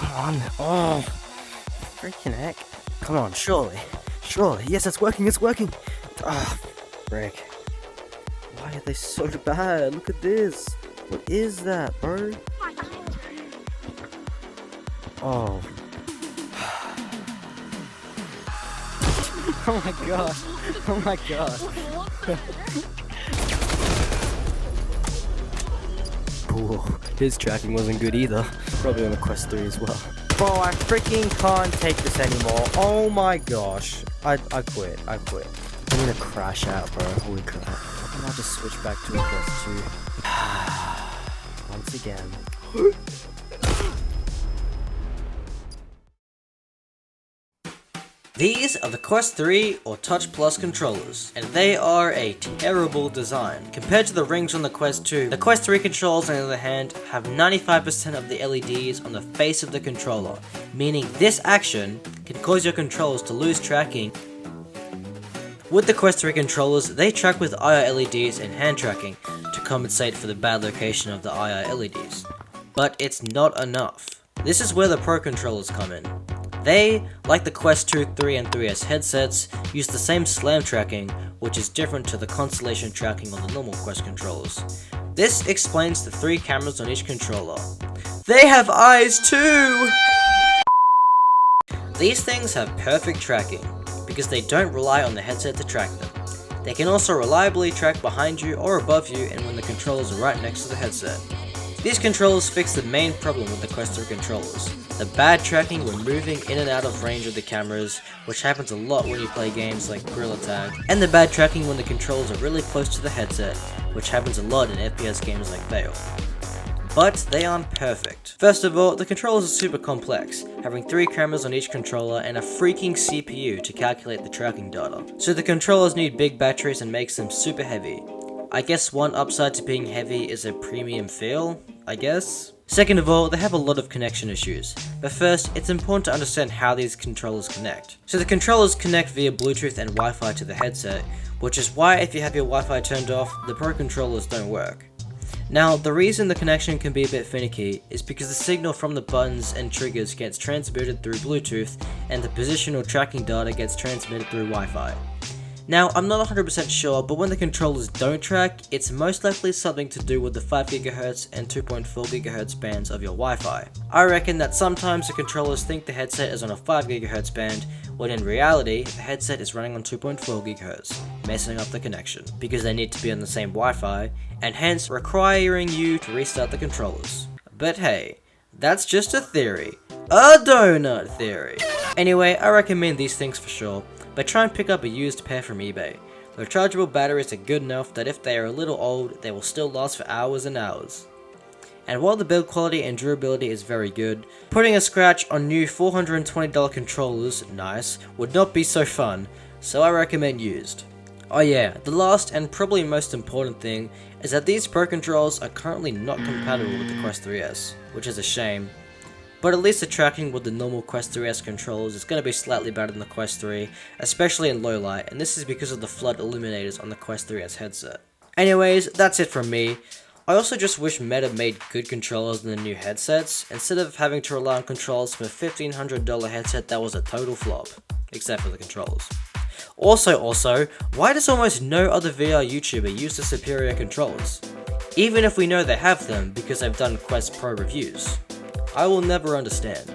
on. Oh, freaking heck. Come on, surely. Surely. Yes, it's working, it's working. Ah, frick. Why are they so bad? Look at this. What is that, bro? Oh. Oh my god. Oh my god. Ooh, his tracking wasn't good either. Probably on the Quest 3 as well. Bro, I freaking can't take this anymore. Oh my gosh. I quit. I'm gonna crash out, bro. Holy crap. And I'll just switch back to a Quest 2. Once again. These are the Quest 3 or Touch Plus controllers, and they are a terrible design. Compared to the rings on the Quest 2, the Quest 3 controllers on the other hand have 95% of the LEDs on the face of the controller, meaning this action can cause your controllers to lose tracking. With the Quest 3 controllers, they track with IR LEDs and hand tracking to compensate for the bad location of the IR LEDs. But it's not enough. This is where the Pro controllers come in. They, like the Quest 2, 3, and 3S headsets, use the same SLAM tracking, which is different to the Constellation tracking on the normal Quest controllers. This explains the 3 cameras on each controller. They have eyes too! These things have perfect tracking, because they don't rely on the headset to track them. They can also reliably track behind you or above you and when the controllers are right next to the headset. These controllers fix the main problem with the Quest 3 controllers, the bad tracking when moving in and out of range of the cameras, which happens a lot when you play games like Gorilla Tag, and the bad tracking when the controllers are really close to the headset, which happens a lot in FPS games like Bayo. But they aren't perfect. First of all, the controllers are super complex, having 3 cameras on each controller and a freaking CPU to calculate the tracking data. So the controllers need big batteries and makes them super heavy. I guess one upside to being heavy is a premium feel, I guess? Second of all, they have a lot of connection issues. But first, it's important to understand how these controllers connect. So the controllers connect via Bluetooth and Wi-Fi to the headset, which is why if you have your Wi-Fi turned off, the Pro controllers don't work. Now, the reason the connection can be a bit finicky is because the signal from the buttons and triggers gets transmitted through Bluetooth and the positional tracking data gets transmitted through Wi-Fi. Now, I'm not 100% sure, but when the controllers don't track, it's most likely something to do with the 5GHz and 2.4GHz bands of your Wi-Fi. I reckon that sometimes the controllers think the headset is on a 5GHz band, when in reality, the headset is running on 2.4GHz, messing up the connection, because they need to be on the same Wi-Fi, and hence requiring you to restart the controllers. But hey, that's just a theory. A donut theory! Anyway, I recommend these things for sure, but try and pick up a used pair from eBay. The rechargeable batteries are good enough that if they are a little old, they will still last for hours and hours. And while the build quality and durability is very good, putting a scratch on new $420 controllers, nice, would not be so fun, so I recommend used. Oh yeah, the last and probably most important thing is that these Pro controllers are currently not compatible with the Quest 3S, which is a shame. But at least the tracking with the normal Quest 3S controllers is going to be slightly better than the Quest 3, especially in low light, and this is because of the flood illuminators on the Quest 3S headset. Anyways, that's it from me. I also just wish Meta made good controllers in the new headsets, instead of having to rely on controllers from a $1,500 headset that was a total flop, except for the controllers. Also, why does almost no other VR YouTuber use the superior controllers? Even if we know they have them because they've done Quest Pro reviews. I will never understand.